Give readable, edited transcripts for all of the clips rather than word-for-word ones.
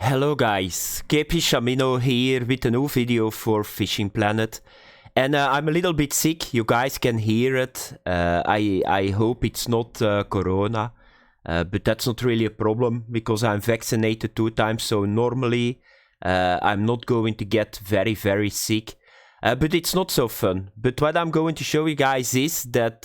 Hello guys, KP Shamino here with a new video for Fishing Planet. And I'm a little bit sick, you guys can hear it. I hope it's not corona, but that's not really a problem because I'm vaccinated 2 times, so normally I'm not going to get very sick. But it's not so fun. But what I'm going to show you guys is that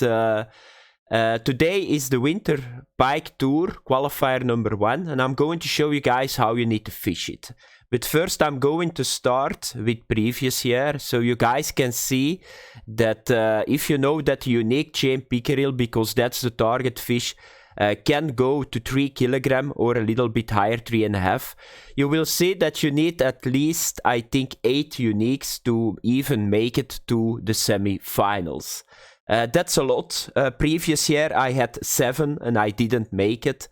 today is the winter Pike Tour qualifier number 1, and I'm going to show you guys how you need to fish it. But first I'm going to start with previous year, so you guys can see that if you know that unique chain pickerel, because that's the target fish, can go to 3 kilogram or a little bit higher, 3.5. You will see that you need at least, I think, 8 uniques to even make it to the semi-finals. That's a lot. Previous year I had 7 and I didn't make it.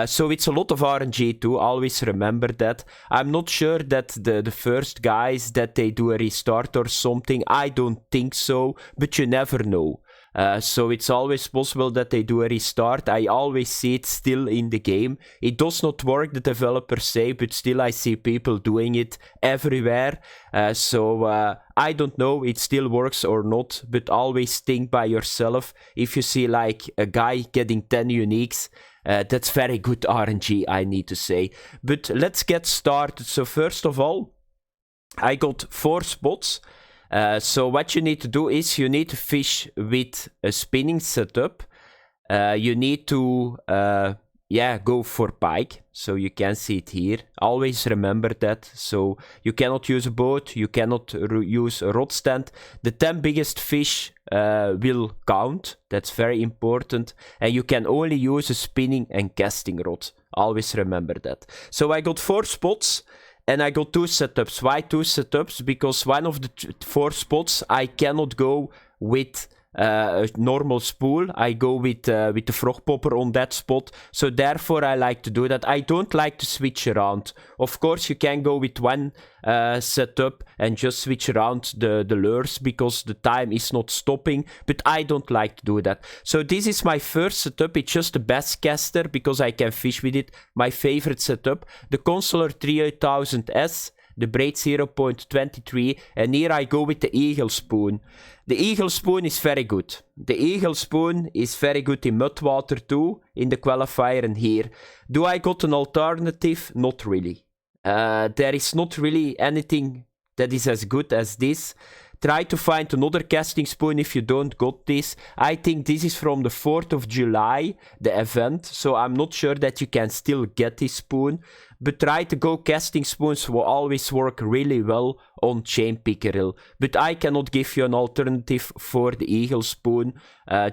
So it's a lot of RNG too, always remember that. I'm not sure that the first guys that they do a restart or something, I don't think so, but you never know. So it's always possible that they do a restart. I always see it still in the game. It does not work, the developers say, but still I see people doing it everywhere. So I don't know it still works or not, but always think by yourself. If you see like a guy getting 10 uniques, that's very good RNG, I need to say. But let's get started. So first of all, I got 4 spots. So what you need to do is you need to fish with a spinning setup. You need to go for pike, so you can see it here. Always remember that. So you cannot use a boat, you cannot use a rod stand. The 10 biggest fish will count, that's very important. And you can only use a spinning and casting rod. Always remember that. So I got 4 spots. And I got 2 setups. Why 2 setups? Because one of the 4 spots I cannot go with a normal spool. I go with the frog popper on that spot. So therefore I like to do that. I don't like to switch around. Of course you can go with one setup and just switch around the lures because the time is not stopping. But I don't like to do that. So this is my first setup. It's just the best caster because I can fish with it. My favorite setup. The Consular 3000S. The braid 0.23, and here I go with the eagle spoon. The eagle spoon is very good. The eagle spoon is very good in mudwater too, in the qualifier and here. Do I got an alternative? Not really. There is not really anything that is as good as this. Try to find another casting spoon if you don't got this. I think this is from the 4th of July, the event, so I'm not sure that you can still get this spoon. But try to go casting spoons will always work really well on chain pickerel. But I cannot give you an alternative for the eagle spoon.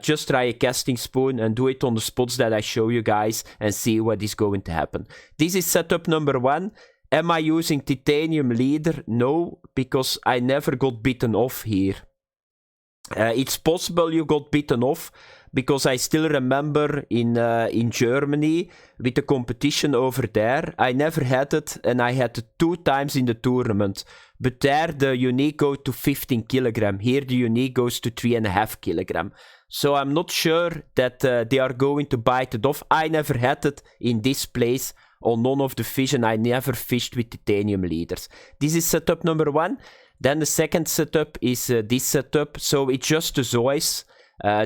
Just try a casting spoon and do it on the spots that I show you guys and see what is going to happen. This is setup number 1. Am I using titanium leader? No, because I never got bitten off here. It's possible you got bitten off, because I still remember in Germany with the competition over there, I never had it and I had it 2 times in the tournament. But there the unique goes to 15 kilogram. Here the unique goes to 3.5 kilogram. So I'm not sure that they are going to bite it off. I never had it in this place on none of the fish, and I never fished with titanium leaders. This is setup number 1. Then the second setup is this setup. So it's just the Zoys.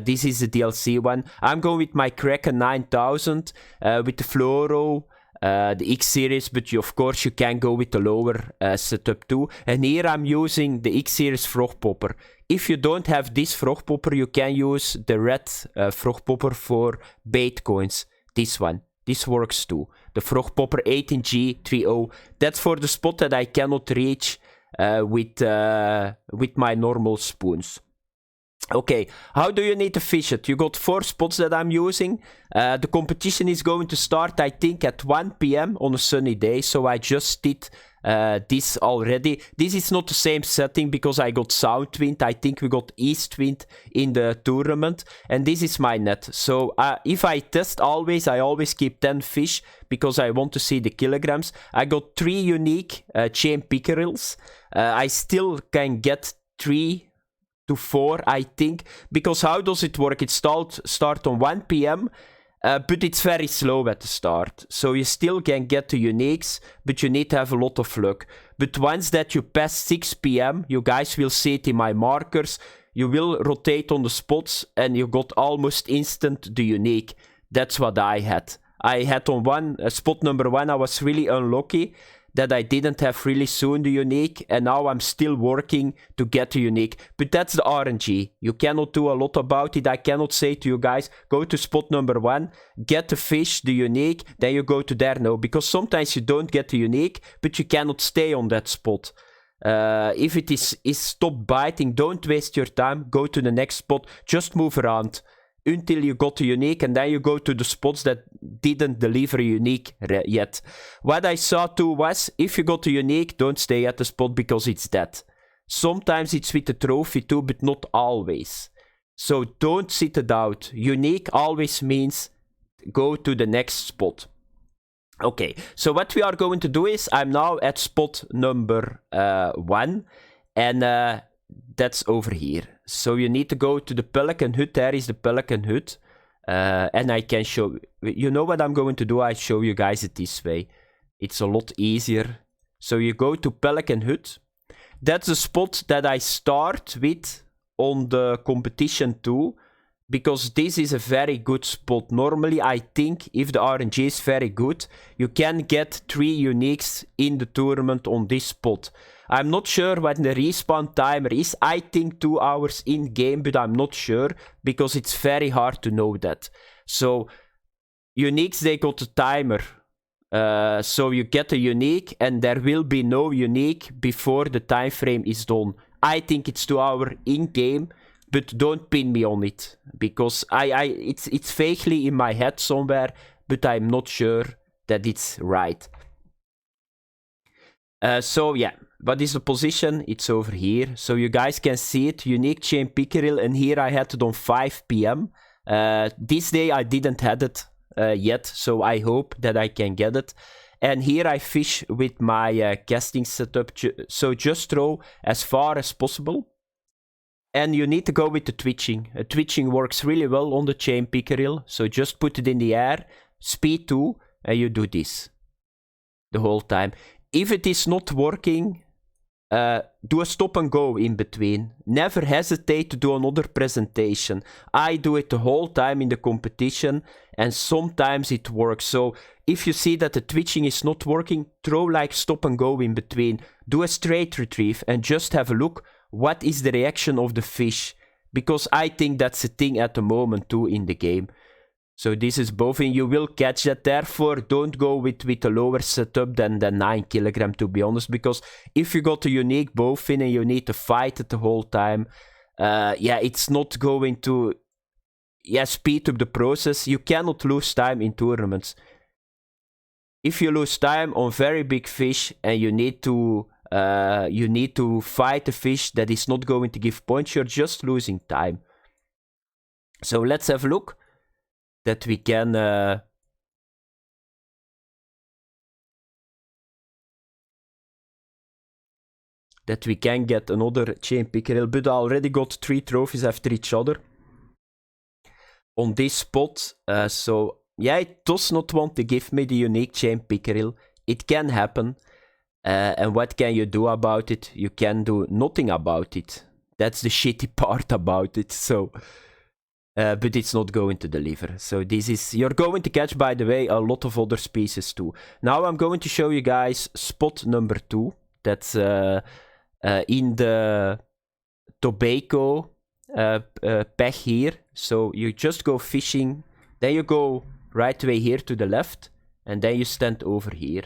This is the DLC one. I'm going with my Kraken 9000 with the Fluoro, the X series, but of course you can go with the lower setup too. And here I'm using the X series frog popper. If you don't have this frog popper, you can use the red frog popper for bait coins. This one. This works too. The frog popper 18G30. That's for the spot that I cannot reach with my normal spoons. Okay, how do you need to fish it? You got 4 spots that I'm using. The competition is going to start, I think, at 1 PM on a sunny day. So I just did this already. This is not the same setting because I got south wind. I think we got east wind in the tournament. And this is my net. So if I test always, I always keep 10 fish because I want to see the kilograms. I got 3 unique chain pickerels. I still can get 3 to 4, I think, because how does it work? It start on 1 PM But it's very slow at the start. So you still can get the uniques, but you need to have a lot of luck. But once that you pass 6 PM, you guys will see it in my markers. You will rotate on the spots and you got almost instant the unique. That's what I had. I had on spot number 1, I was really unlucky that I didn't have really soon the unique, and now I'm still working to get the unique. But that's the RNG. You cannot do a lot about it. I cannot say to you guys, go to spot number 1, get the fish, the unique, then you go to there. No, because sometimes you don't get the unique, but you cannot stay on that spot. If it is stop biting, don't waste your time. Go to the next spot. Just move around until you got the unique, and then you go to the spots that didn't deliver a unique yet. What I saw too was, if you got the unique, don't stay at the spot because it's dead. Sometimes it's with the trophy too, but not always. So don't sit it out. Unique always means go to the next spot. Okay, so what we are going to do is, I'm now at spot number 1, and that's over here. So you need to go to the pelican hut. There is the pelican hut. And I can show... You know what I'm going to do? I show you guys it this way. It's a lot easier. So you go to pelican hut. That's the spot that I start with on the competition too. Because this is a very good spot. Normally, I think if the RNG is very good, you can get 3 uniques in the tournament on this spot. I'm not sure what the respawn timer is. I think 2 hours in game, but I'm not sure because it's very hard to know that. So, uniques, they got a timer. So you get a unique and there will be no unique before the time frame is done. I think it's 2 hours in game. But don't pin me on it, because it's vaguely in my head somewhere, but I'm not sure that it's right. So yeah, what is the position? It's over here. So you guys can see it, unique chain pickerel, and here I had it on 5 PM. This day I didn't have it yet, so I hope that I can get it. And here I fish with my casting setup, so just throw as far as possible. And you need to go with the twitching. Twitching works really well on the chain pickerel. So just put it in the air, speed 2, and you do this the whole time. If it is not working, do a stop and go in between. Never hesitate to do another presentation. I do it the whole time in the competition, and sometimes it works. So if you see that the twitching is not working, throw like stop and go in between. Do a straight retrieve and just have a look. What is the reaction of the fish? Because I think that's a thing at the moment too in the game. So this is bovine, you will catch that. Therefore, don't go with a lower setup than 9 kilogram, to be honest. Because if you got a unique bovine and you need to fight it the whole time, yeah, it's not going to speed up the process. You cannot lose time in tournaments. If you lose time on very big fish and you need to fight a fish that is not going to give points, you're just losing time. So let's have a look that we can get another chain pickerel, but I already got 3 trophies after each other on this spot. So yeah, it does not want to give me the unique chain pickerel. It can happen. And what can you do about it? You can do nothing about it. That's the shitty part about it. So, but it's not going to deliver. So this is, you're going to catch, by the way, a lot of other species too. Now I'm going to show you guys spot number 2. That's in the tobacco peg here. So you just go fishing, then you go right away here to the left, and then you stand over here.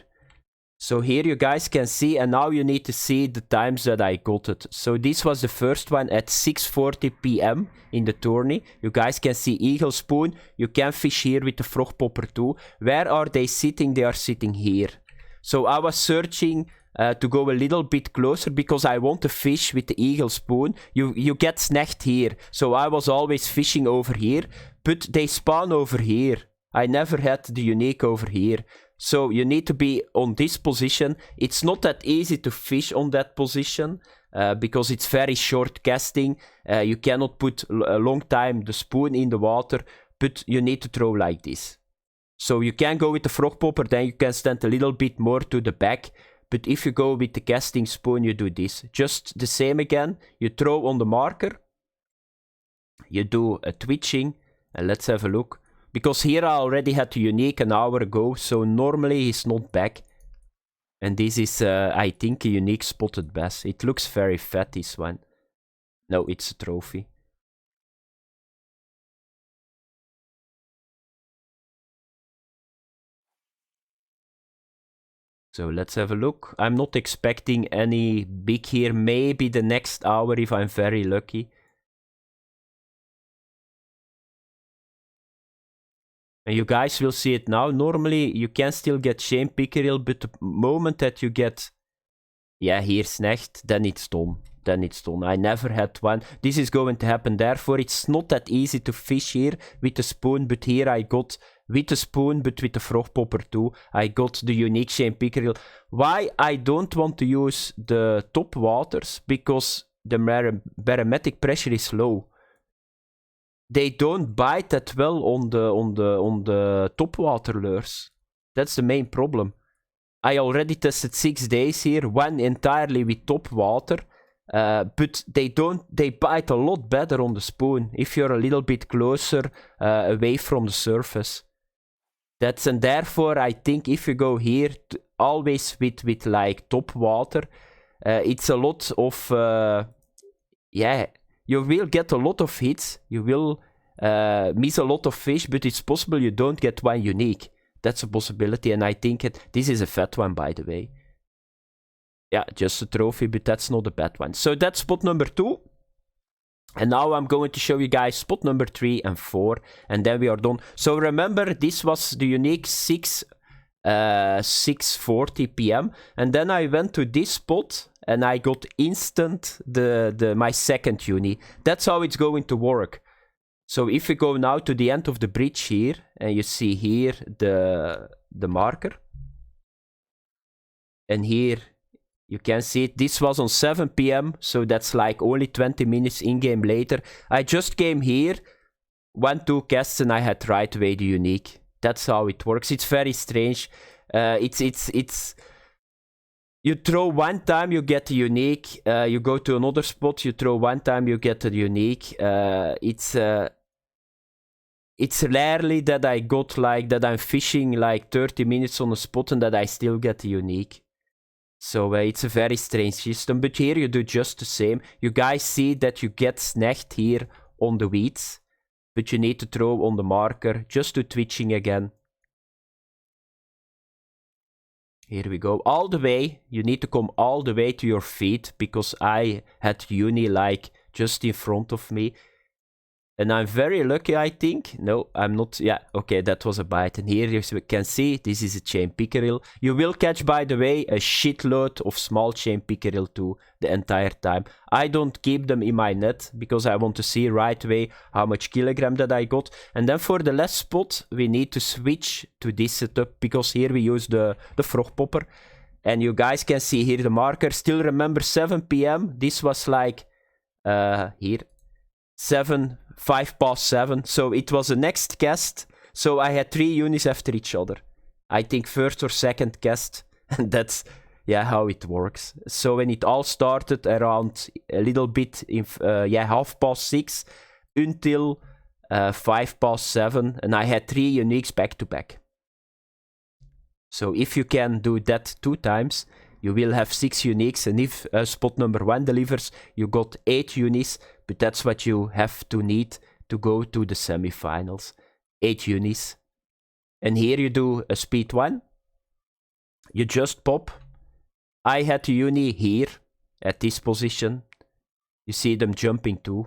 So here you guys can see, and now you need to see the times that I got it. So this was the first one at 6:40 PM in the tourney. You guys can see eagle spoon. You can fish here with the frog popper too. Where are they sitting? They are sitting here. So I was searching to go a little bit closer because I want to fish with the eagle spoon. You get snagged here. So I was always fishing over here, but they spawn over here. I never had the unique over here. So you need to be on this position. It's not that easy to fish on that position because it's very short casting. You cannot put a long time the spoon in the water. but you need to throw like this. So you can go with the frog popper, then you can stand a little bit more to the back. But if you go with the casting spoon, you do this. Just the same again. You throw on the marker. You do a twitching. And let's have a look. Because here I already had the unique an hour ago. So normally he's not back. And this is, I think, a unique spotted bass. It looks very fat, this one. No, it's a trophy. So let's have a look. I'm not expecting any big here. Maybe the next hour if I'm very lucky. And you guys will see it now. Normally you can still get shame pickerel, but the moment that you get, yeah, here's Knecht, then it's done. Then it's done. I never had one. This is going to happen. Therefore, it's not that easy to fish here with the spoon. But here I got with the spoon, but with the frog popper too. I got the unique shame pickerel. Why I don't want to use the top waters? Because the barometric pressure is low. They don't bite that well on the top water lures. That's the main problem. I already tested 6 days here, one entirely with top water. But they bite a lot better on the spoon if you're a little bit closer away from the surface. And therefore I think if you go here always with like top water, it's a lot of yeah, you will get a lot of hits, you will miss a lot of fish, but it's possible you don't get one unique. That's a possibility, and I think this is a fat one, by the way. Yeah, just a trophy, but that's not a bad one. So that's spot number 2. And now I'm going to show you guys spot number 3 and 4. And then we are done. So remember, this was the unique 6:40 p.m. And then I went to this spot and I got instant my second uni. That's how it's going to work. So if we go now to the end of the bridge here, and you see here the marker. And here you can see it. This was on 7 p.m. So that's like only 20 minutes in-game later. I just came here, 1-2 casts, and I had right away the unique. That's how it works. It's very strange. It's you throw one time, you get the unique. You go to another spot, you throw one time, you get the unique. It's rarely that I got like that I'm fishing like 30 minutes on a spot and that I still get the unique. So it's a very strange system, but here you do just the same. You guys see that you get snagged here on the weeds, but you need to throw on the marker, just do twitching again. Here we go, all the way. You need to come all the way to your feet, because I had uni like just in front of me. And I'm very lucky, I think. No, I'm not. Yeah, okay, that was a bite. And here you can see, this is a chain pickerel. You will catch, by the way, a shitload of small chain pickerel too, the entire time. I don't keep them in my net, because I want to see right away how much kilogram that I got. And then for the last spot, we need to switch to this setup, because here we use the frog popper. And you guys can see here the marker. Still remember 7 p.m. This was like, here, 5:07, so it was the next cast. So I had 3 unis after each other. I think first or second cast, and that's how it works. So when it all started around a little bit in 6:30 until 5:07, and I had 3 uniques back to back. So if you can do that 2 times, you will have 6 uniques, and if spot number 1 delivers, you got 8 unis, but that's what you have to need to go to the semifinals. 8 unis. And here you do a speed 1. You just pop. I had the uni here, at this position. You see them jumping too.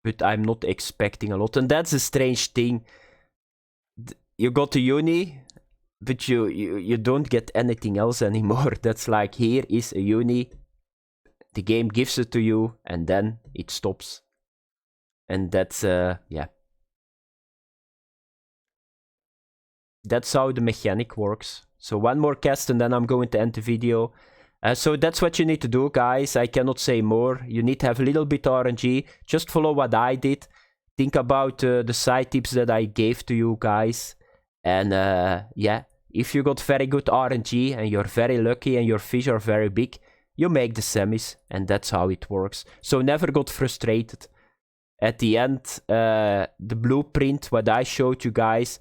But I'm not expecting a lot, and that's a strange thing. You got the uni, but you don't get anything else anymore. That's like, here is a uni, the game gives it to you, and then it stops. And that's, that's how the mechanic works. So one more cast, and then I'm going to end the video. So that's what you need to do, guys. I cannot say more. You need to have a little bit RNG. Just follow what I did. Think about the side tips that I gave to you guys. And yeah, if you got very good RNG and you're very lucky and your fish are very big, you make the semis. And that's how it works. So never got frustrated. At the end, the blueprint, what I showed you guys,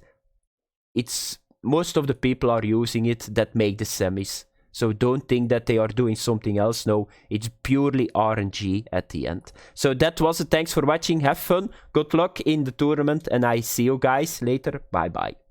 it's most of the people are using it that make the semis. So don't think that they are doing something else. No, it's purely RNG at the end. So that was it. Thanks for watching. Have fun. Good luck in the tournament. And I see you guys later. Bye bye.